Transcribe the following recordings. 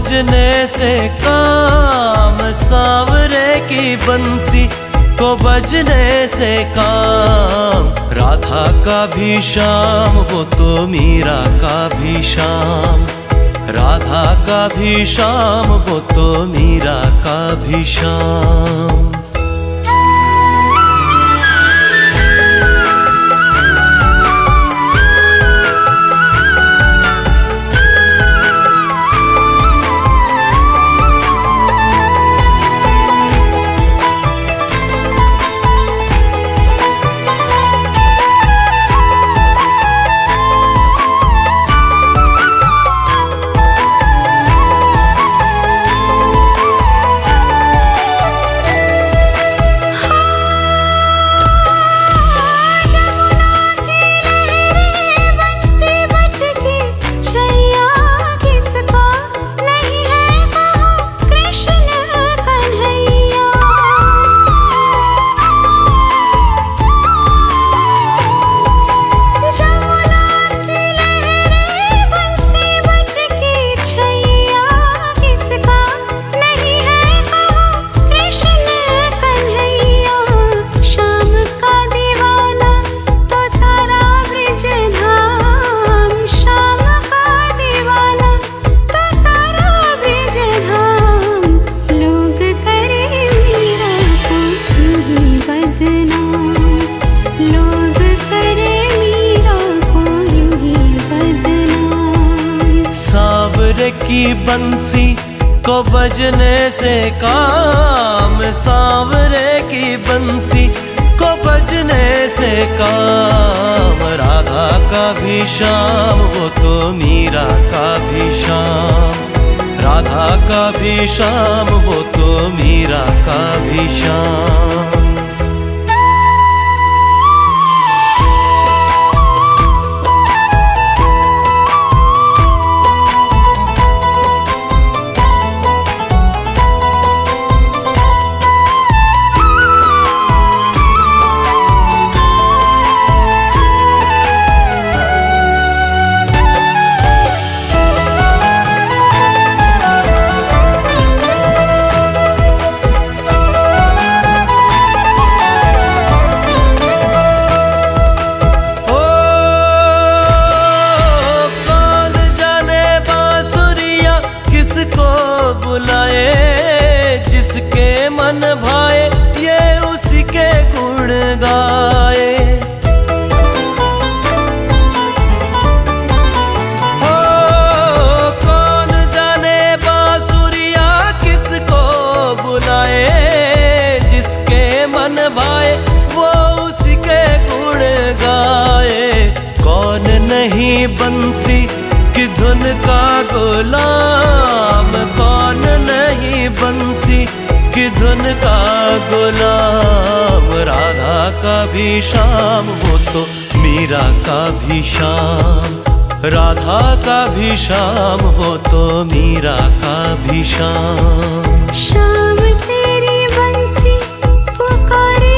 बजने से काम, सांवरे की बंसी को बजने से काम। राधा का भी श्याम वो तो मीरा का भी श्याम, राधा का भी श्याम वो तो मीरा का भी श्याम। की बंसी को बजने से काम, सांवरे की बंसी को बजने से काम। राधा का भी श्याम वो तो मीरा का भी श्याम, राधा का भी श्याम वो तो मीरा का भी श्याम। जिसके मन भाए ये उसी के गुण गाए। हो कौन जाने बांसुरिया किसको बुलाए, जिसके मन भाए वो उसी के गुण गाए। कौन नहीं बंसी की धुन का गुलाम, कौन नहीं बंसी की धुन का गुलाम। राधा का भी श्याम वो तो मीरा का भी श्याम, राधा का भी श्याम वो तो मीरा का भी श्याम। श्याम तेरी बंसी पुकारे,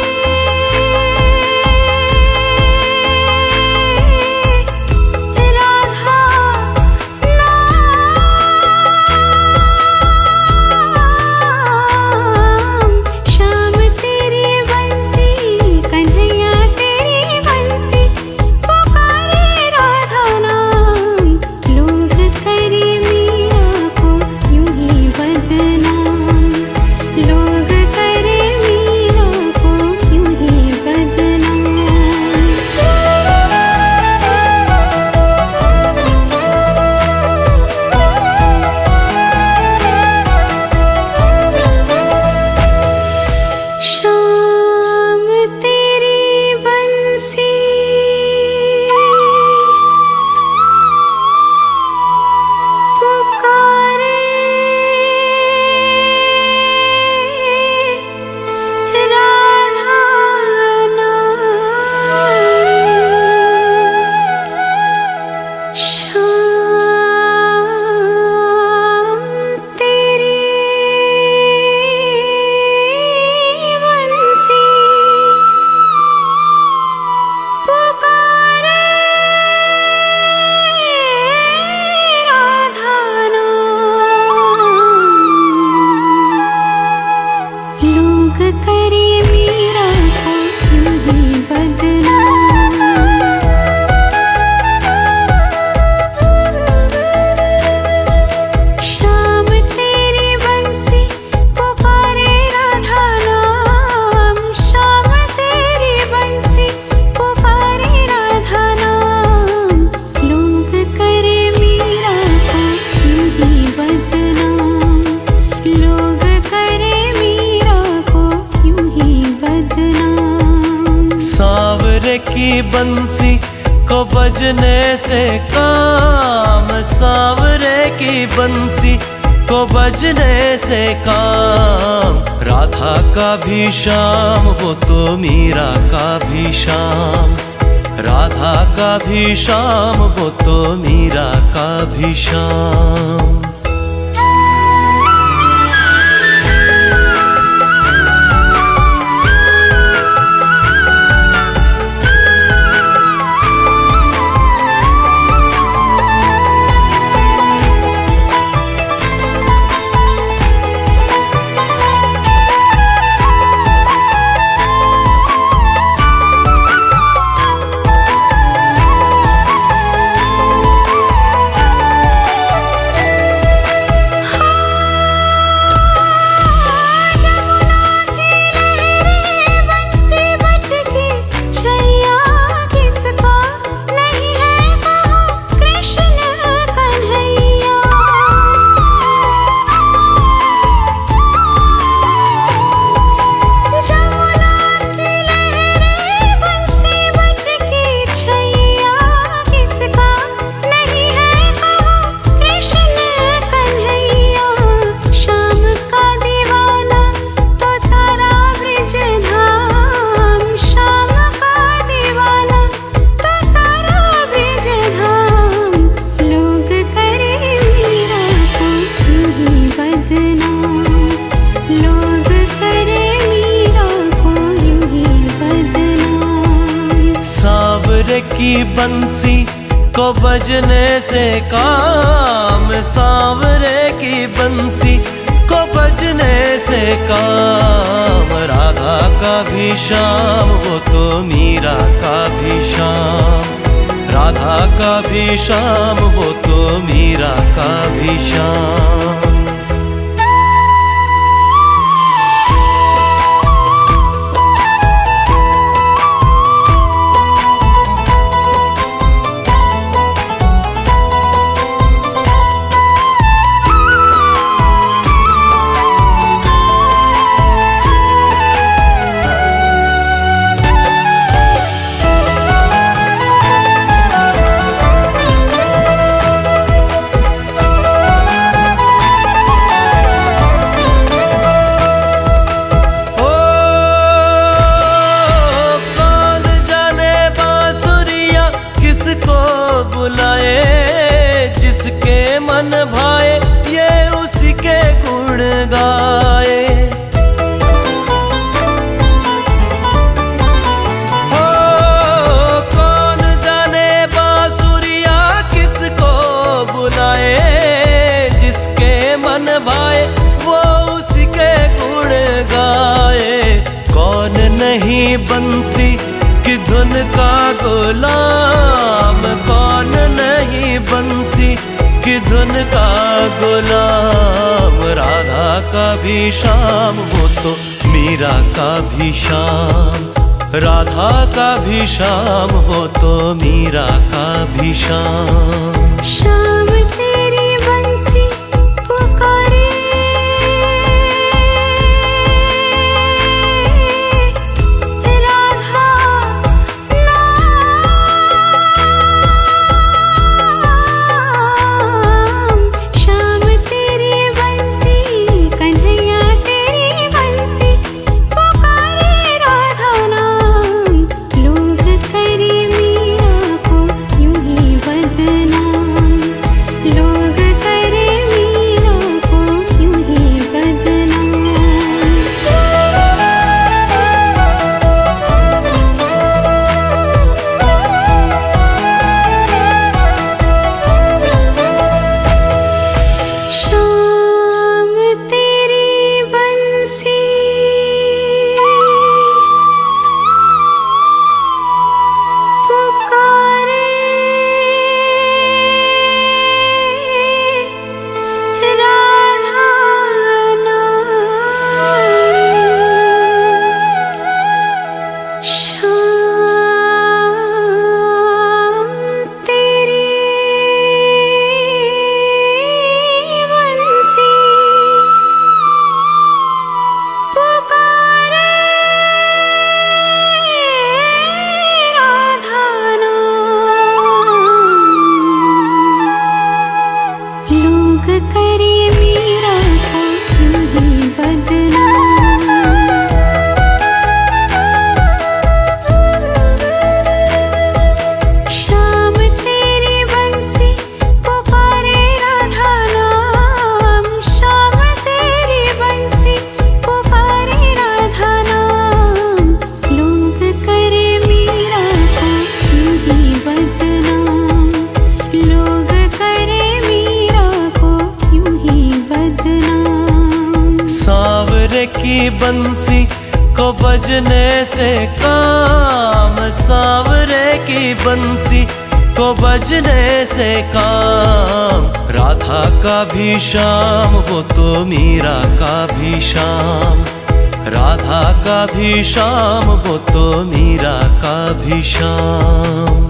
की बंसी को बजने से काम, सांवरे की बंसी को बजने से काम। राधा का भी श्याम वो तो मीरा का भी श्याम, राधा का भी श्याम वो तो मीरा का भी श्याम। की बंसी को बजने से काम, सांवरे की बंसी को बजने से काम। राधा का भी श्याम वो तो मीरा का भी श्याम, राधा का भी श्याम वो तो मीरा का भी श्याम। जिसके मन भाए ये उसी के गुण गाए। हो कौन जाने बांसुरिया किसको बुलाए, जिसके मन भाए वो उसी के गुण गाए। कौन नहीं बंसी की धुन का गुलाम, कौन नहीं बंसी की धुन का गुलाम। राधा का भी श्याम वो तो मीरा का भी श्याम, राधा का भी श्याम वो तो मीरा का भी श्याम। श्याम तेरी बंसी पुकारे, सांवरे की बंसी को बजने से काम, सांवरे की बंसी को बजने से काम। राधा का भी श्याम वो तो मीरा का भी श्याम, राधा का भी श्याम वो तो मीरा का भी श्याम।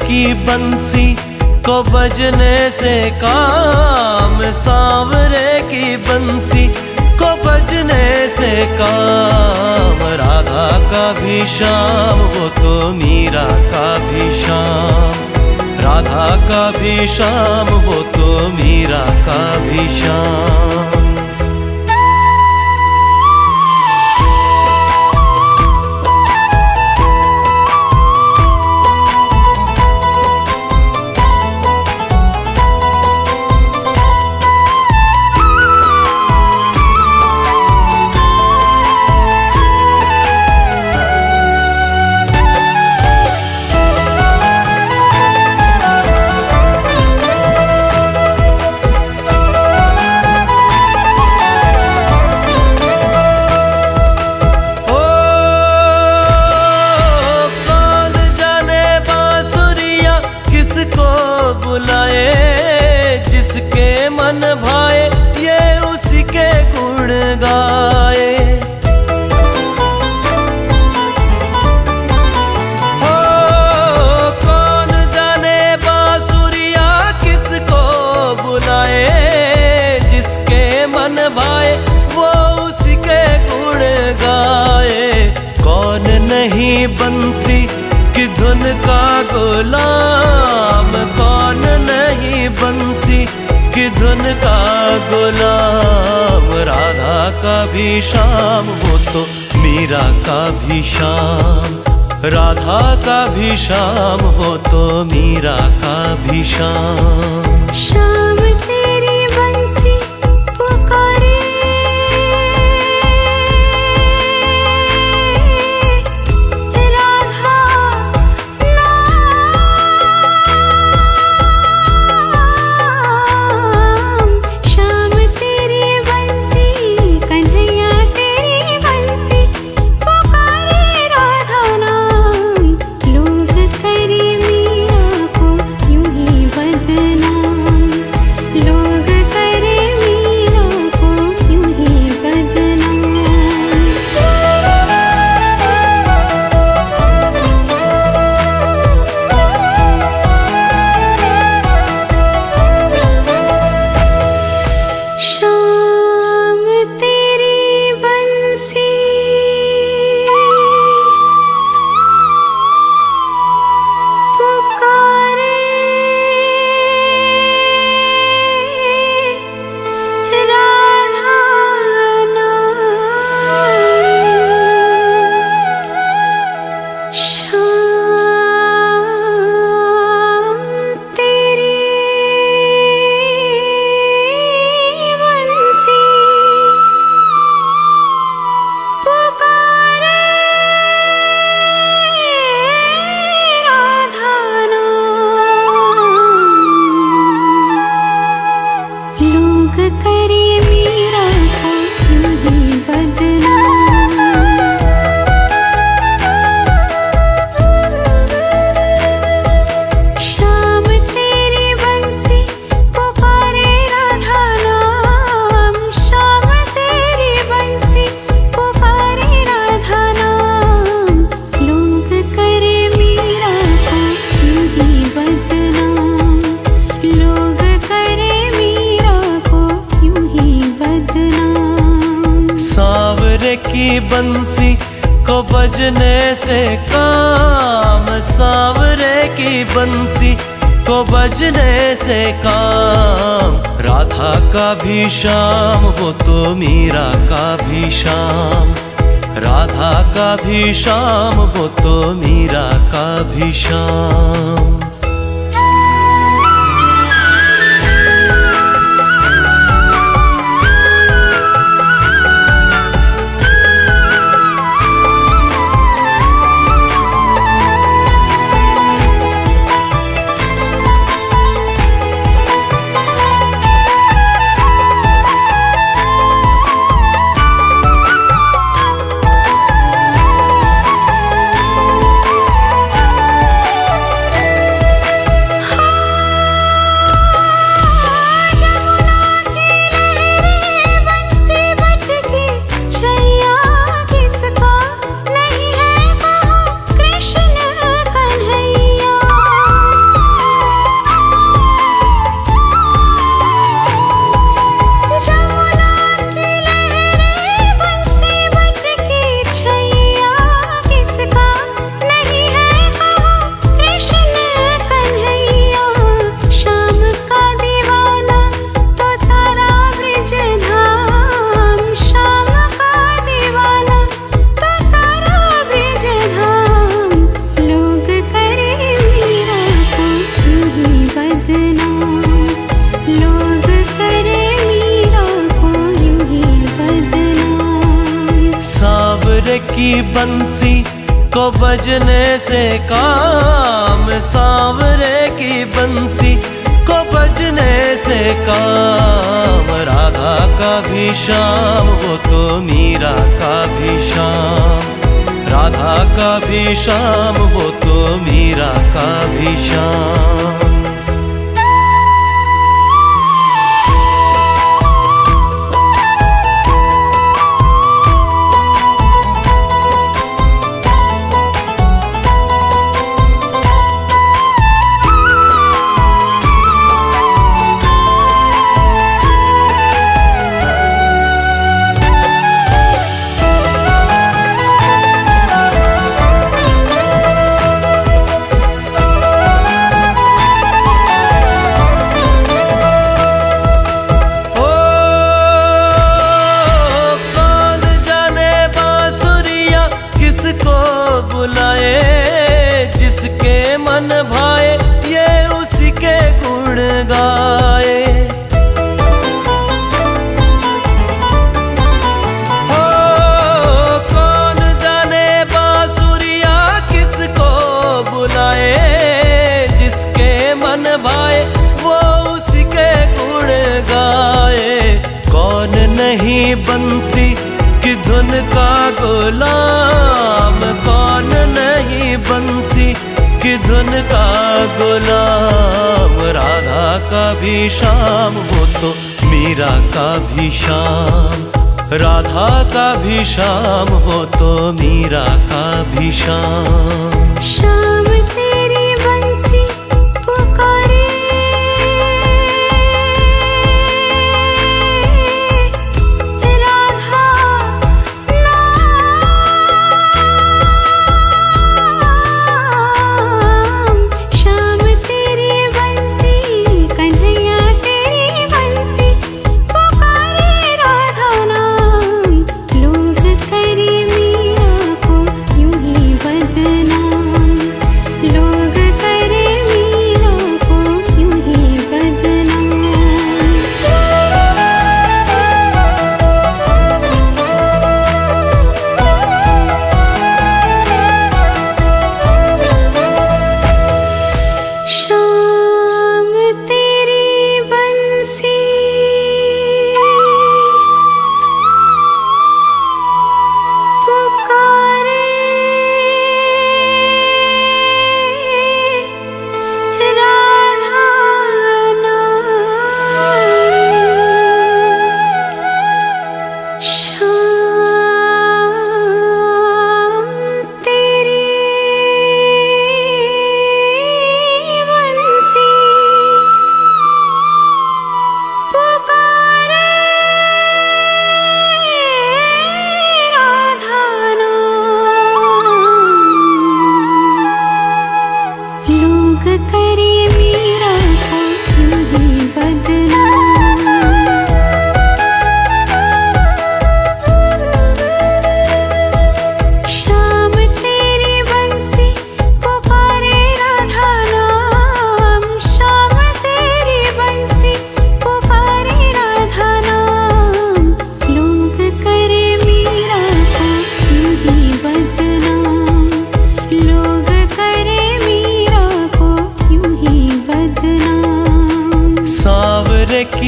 की बंसी को बजने से काम, सांवरे की बंसी को बजने से काम। राधा का भी श्याम वो तो मीरा का भी श्याम, राधा का भी श्याम वो तो मीरा का भी श्याम। बुलाए जिसके मन भाए ये उसी के गुण गाए। हो कौन जाने बांसुरिया किसको बुलाए, जिसके मन भाए वो उसी के गुण गाए। कौन नहीं बंसी की धुन का गुलाम, कौन नहीं बंसी की धुन का गुलाम। राधा का भी श्याम वो तो मीरा का भी श्याम, राधा का भी श्याम वो तो मीरा का भी श्याम। श्याम तेरी बंसी पुकारे, बजने से काम, सांवरे की बंसी को बजने से काम। राधा का भी श्याम वो तो मीरा का भी श्याम, राधा का भी श्याम वो तो मीरा का भी श्याम। की बंसी को बजने से काम, सांवरे की बंसी को बजने से काम। राधा का भी श्याम वो तो मीरा का भी श्याम, राधा का भी श्याम वो तो मीरा का भी श्याम। जिसके मन भाए ये उसी के गुण गाए। ओ कौन जाने बांसुरिया किसको बुलाए, जिसके मन भाए वो उसी के गुण गाए। कौन नहीं बंसी की धुन का गुलाम, कौन नहीं बंसी की धुन का गुलाम। राधा का भी श्याम वो तो मीरा का भी श्याम, राधा का भी श्याम वो तो मीरा का भी श्याम। श्याम तेरी बंसी पुकारे,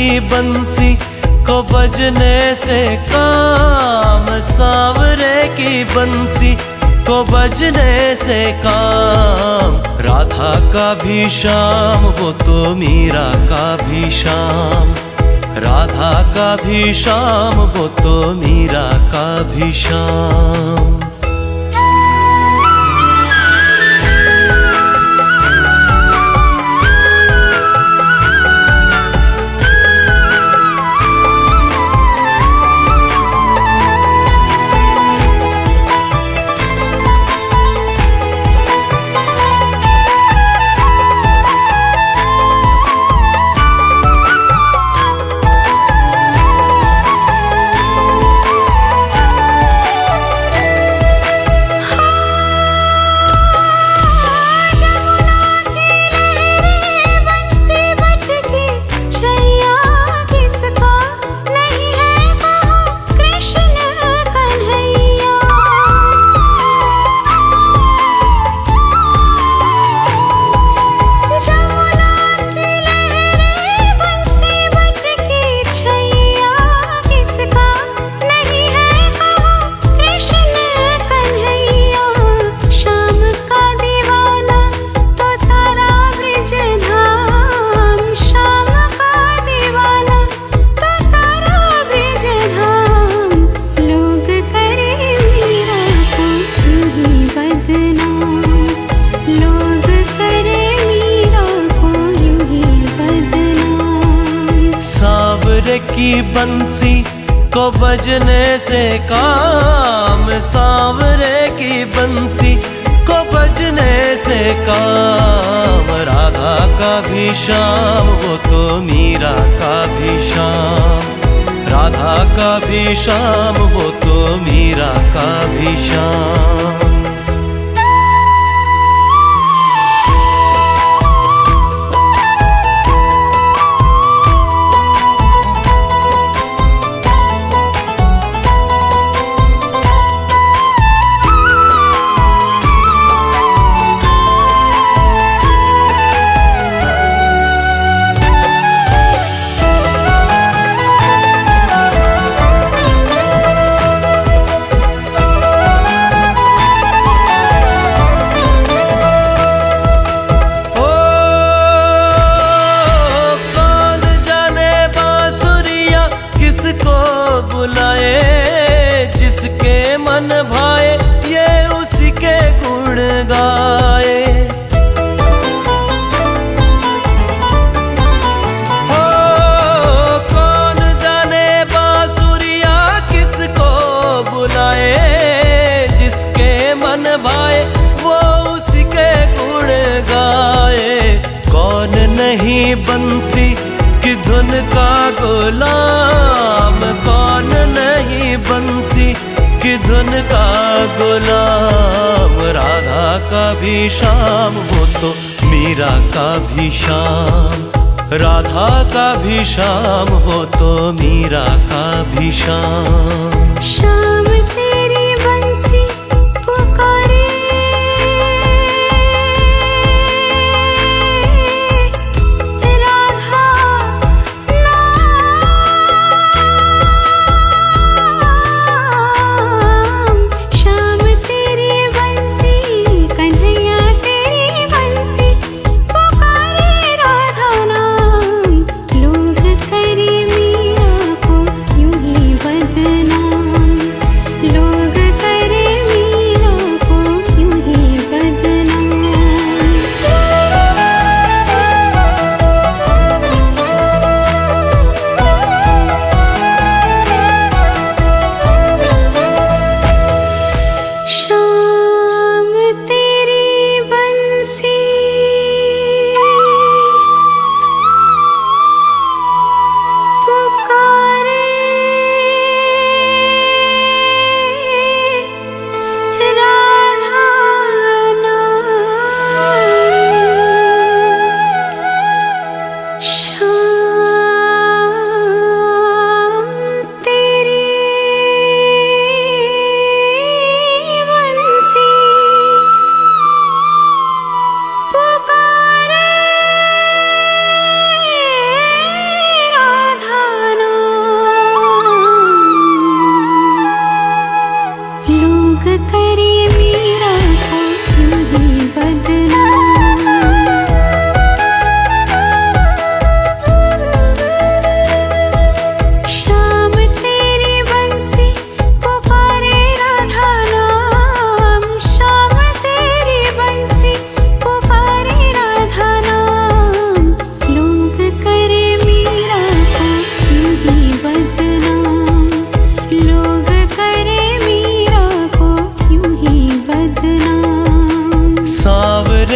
की बंसी को बजने से काम, सांवरे की बंसी को बजने से काम। राधा का भी श्याम वो तो मीरा का भी श्याम, राधा का भी श्याम वो तो मीरा का भी श्याम। की बंसी को बजने से काम, सांवरे की बंसी को बजने से काम। राधा का भी श्याम वो तो मीरा का भी श्याम, राधा का भी श्याम वो तो मीरा का भी श्याम। जिसके मन भाए ये उसी के गुण गाए। हो कौन जाने बांसुरिया किसको बुलाए, जिसके मन भाए वो उसी के गुण गाए। कौन नहीं बंसी की धुन का गुलाम, कौन नहीं बंसी की धुन का गुलाम। राधा का भी श्याम वो तो मीरा का भी श्याम, राधा का भी श्याम वो तो मीरा का भी श्याम। श्याम तेरी बंसी पुकारे,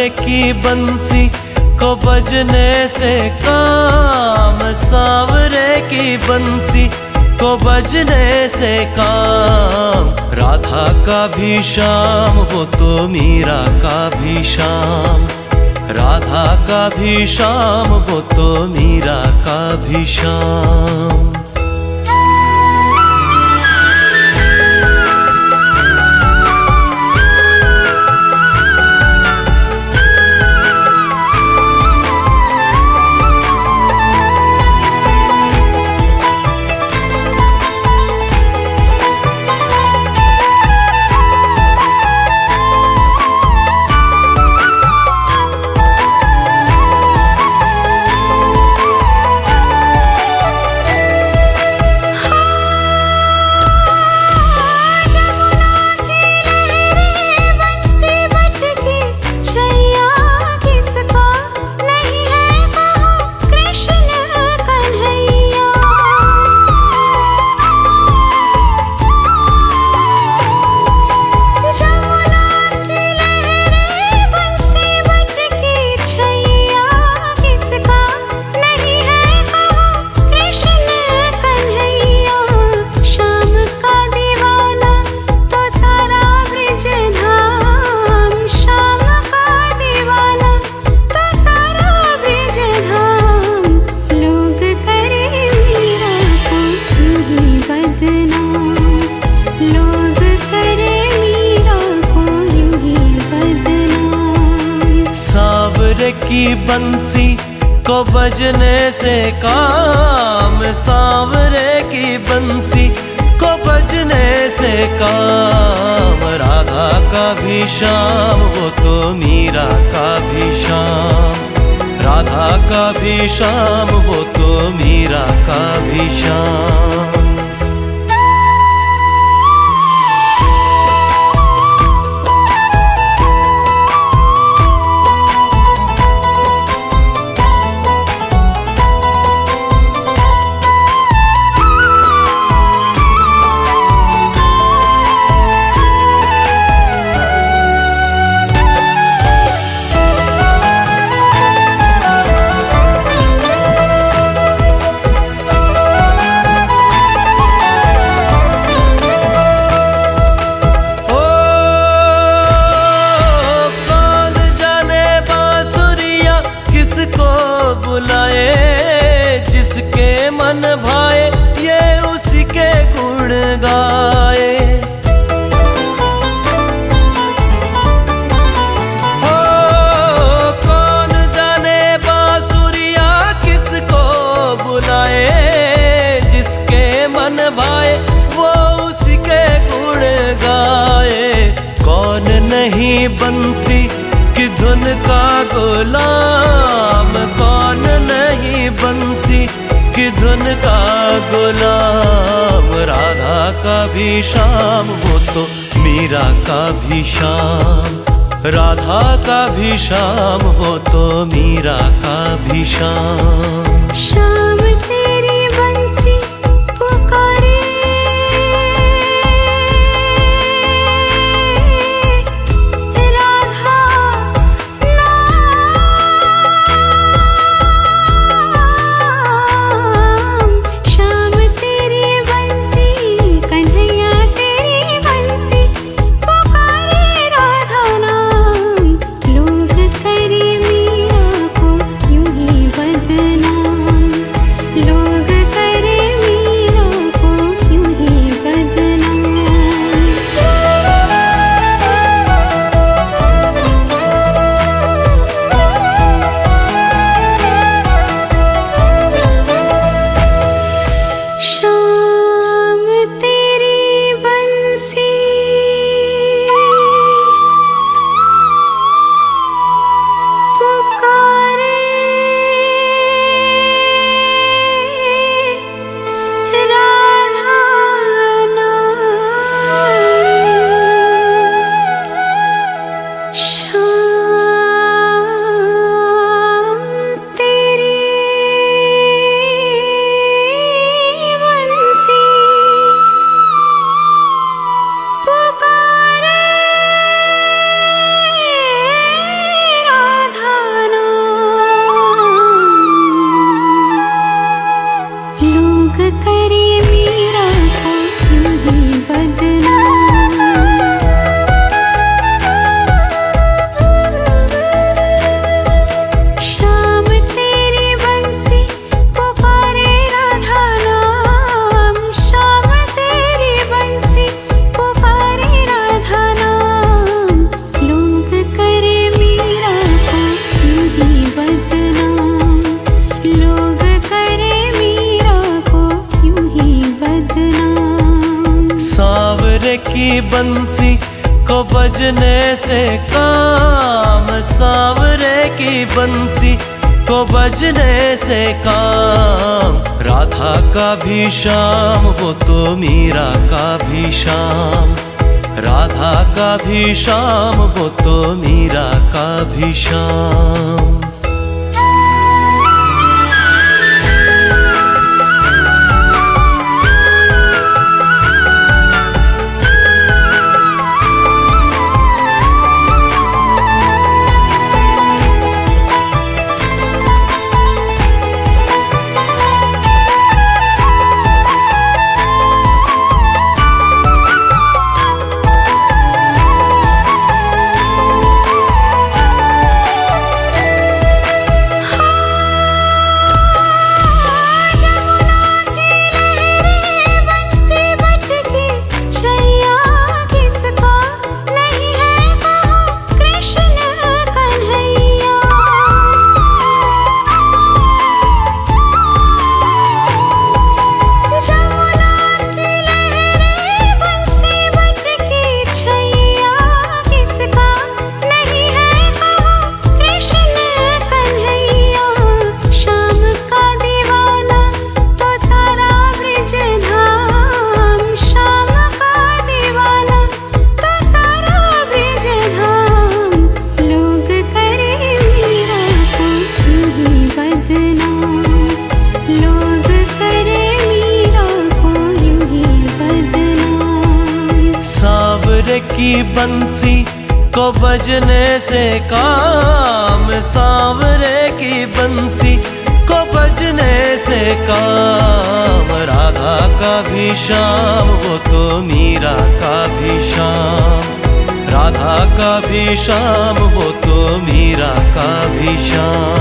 की बंसी को बजने से काम, सांवरे की बंसी को बजने से काम। राधा का भी श्याम वो तो मीरा का भी श्याम, राधा का भी श्याम वो तो मीरा का भी श्याम। की बंसी को बजने से काम, सांवरे की बंसी को बजने से काम। राधा का भी श्याम वो तो मीरा का भी श्याम, राधा का भी श्याम वो तो मीरा का भी श्याम। जिसके मन भाए ये उसी के गुण गाए। हो कौन जाने बांसुरिया किसको बुलाए, जिसके मन भाए वो उसी के गुण गाए। कौन नहीं बंसी की धुन का गुलाम, कौन नहीं बंसी की धुन का गुलाम। राधा का भी श्याम वो तो मीरा का भी श्याम, राधा का भी श्याम वो तो मीरा का भी श्याम। श्याम तेरी बंसी पुकारे, बजने से काम, सांवरे की बंसी को बजने से काम। राधा का भी श्याम वो तो मीरा का भी श्याम, राधा का भी श्याम वो तो मीरा का भी श्याम। की बंसी को बजने से काम, सांवरे की बंसी को बजने से काम। राधा का भी श्याम वो तो मीरा का भी श्याम, राधा का भी श्याम वो तो मीरा का भी श्याम।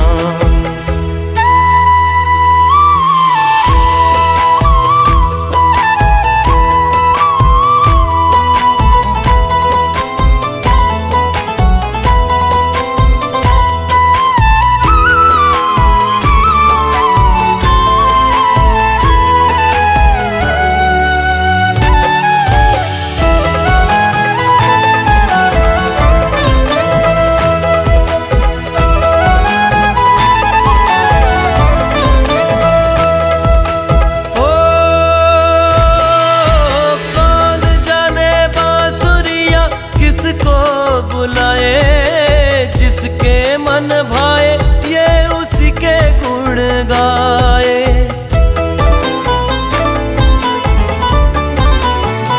जिसके मन भाए ये उसी के गुण गाए।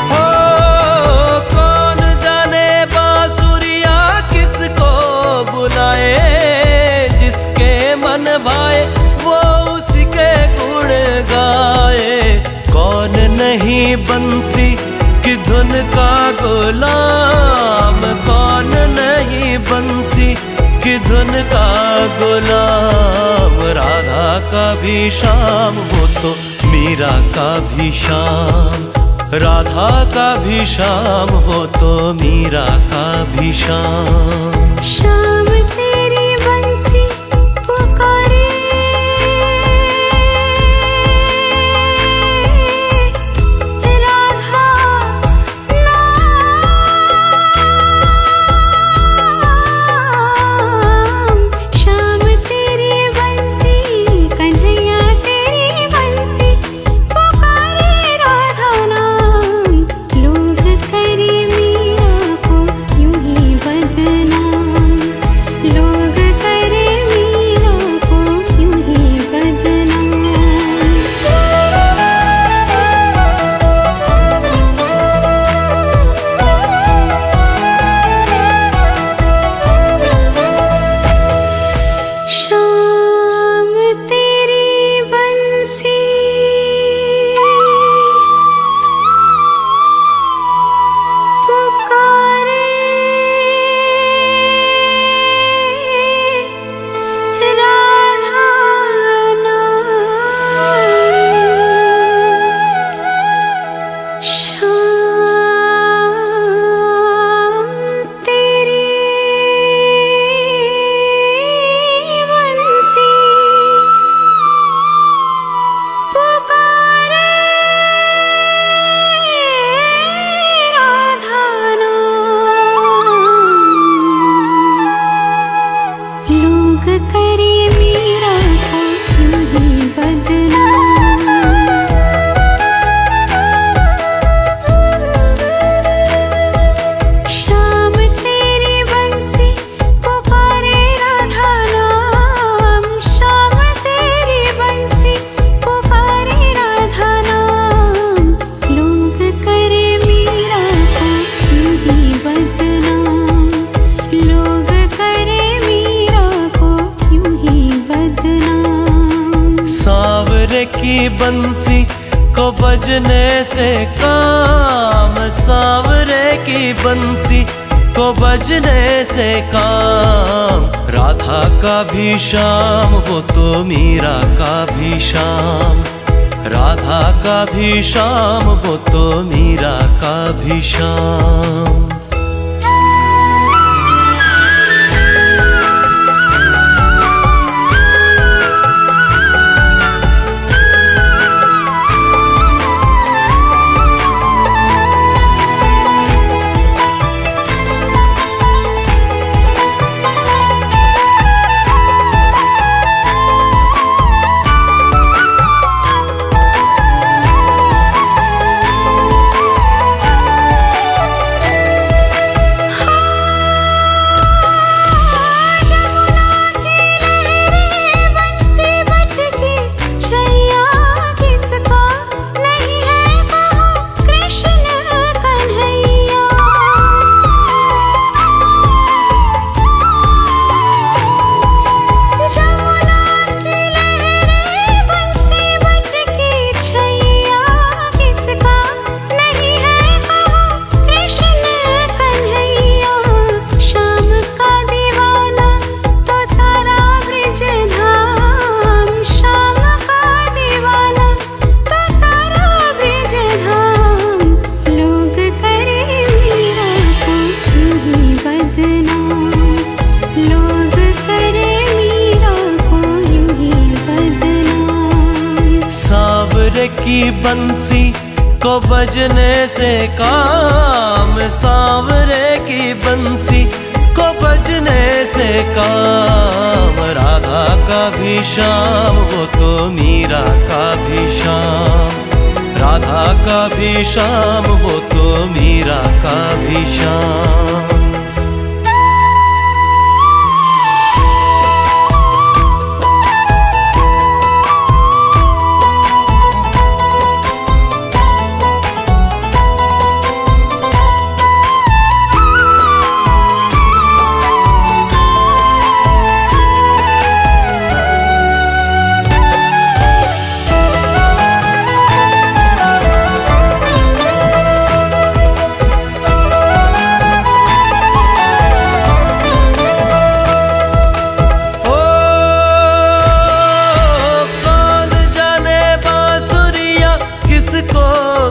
हो कौन जाने बांसुरिया किसको बुलाए, जिसके मन भाए वो उसी के गुण गाए। कौन नहीं बंसी की धुन का गुलाम, कौन नहीं बंसी की धुन का गुलाम। राधा का भी श्याम वो तो मीरा का भी श्याम, राधा का भी श्याम वो तो मीरा का भी श्याम। श्याम तेरी बंसी पुकारे, की बंसी को बजने से काम, सांवरे की बंसी को बजने से काम। राधा का भी श्याम वो तो मीरा का भी श्याम, राधा का भी श्याम वो तो मीरा का भी श्याम। की बंसी को बजने से काम, सांवरे की बंसी को बजने से काम। राधा का भी श्याम वो तो मीरा का भी श्याम, राधा का भी श्याम वो तो मीरा का भी श्याम।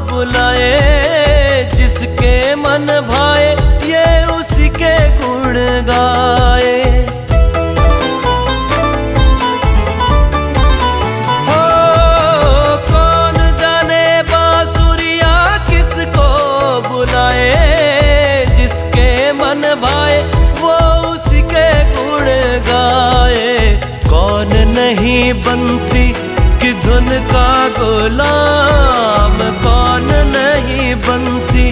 बुलाए जिसके मन भाए ये उसी के गुण गाए। हो कौन जाने बांसुरिया किसको बुलाए, जिसके मन भाए वो उसी के गुण गाए। कौन नहीं बंसी की धुन का गुलाम, कौन नहीं बंसी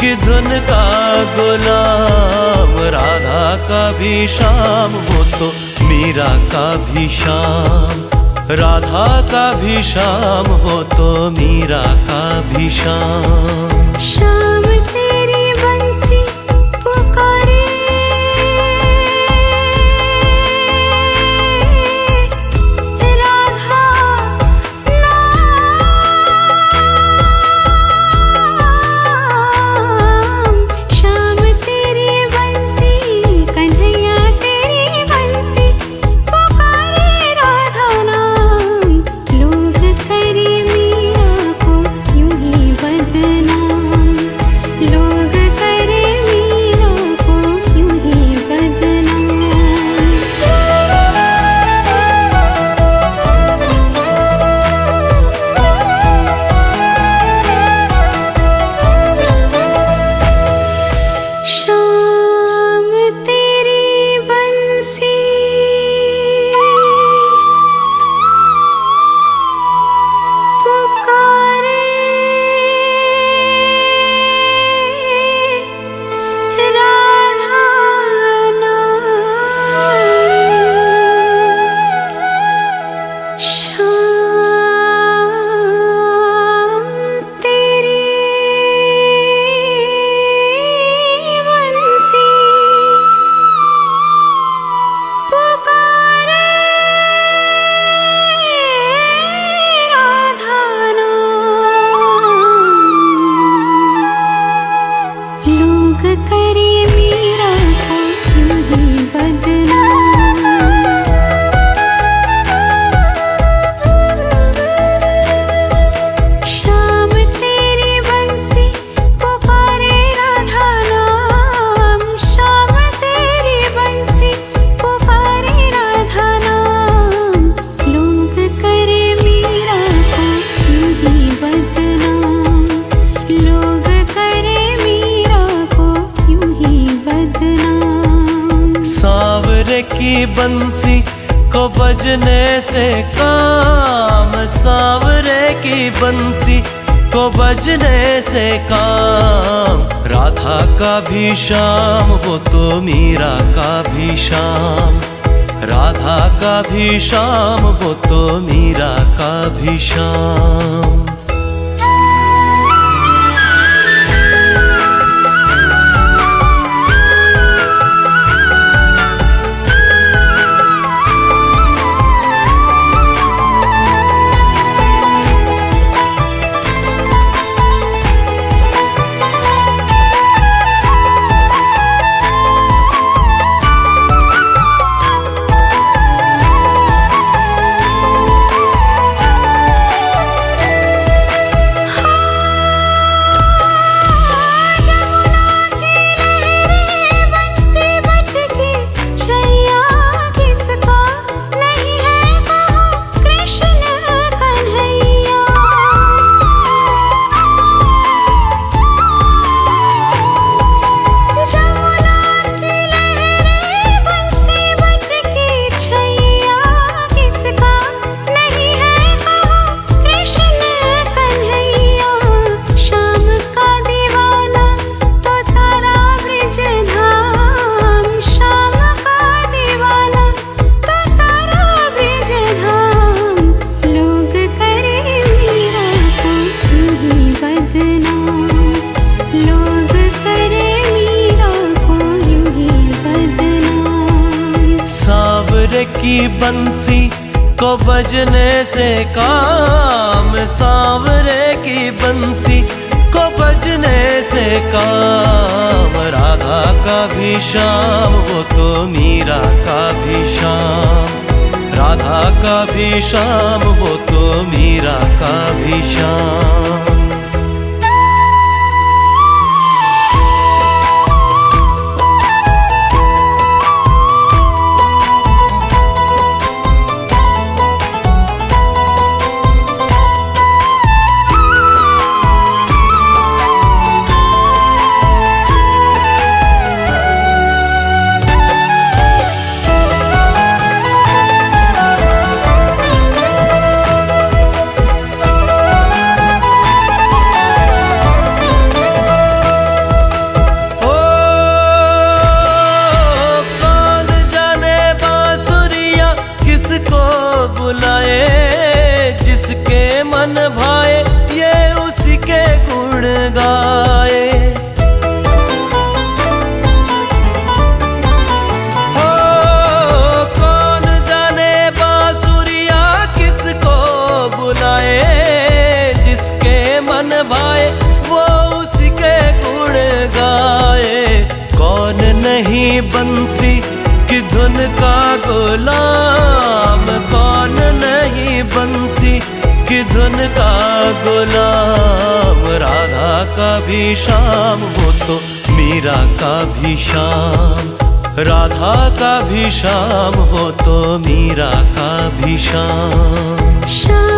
की धुन का गुलाम। राधा का भी श्याम वो तो मीरा का भी श्याम, राधा का भी श्याम वो तो मीरा का भी श्याम। श्याम तेरी बंसी पुकारे, सांवरे की बंसी को बजने से काम, सांवरे की बंसी को बजने से काम। राधा का भी श्याम वो तो मीरा का भी श्याम, राधा का भी श्याम वो तो मीरा का भी श्याम। की बंसी को बजने से काम, सांवरे की बंसी को बजने से काम। राधा का भी श्याम वो तो मीरा का भी श्याम, राधा का भी श्याम वो तो मीरा का भी श्याम। बुलाए जिसके मन भाए ये उसी के गुण गाए। हो कौन जाने बांसुरिया किसको बुलाए, जिसके मन भाए वो उसी के गुण गाए। कौन नहीं बंसी की धुन का गुलाम, कौन नहीं बंसी की धुन का गुलाम। राधा का भी श्याम वो तो मीरा का भी श्याम, राधा का भी श्याम वो तो मीरा का भी श्याम।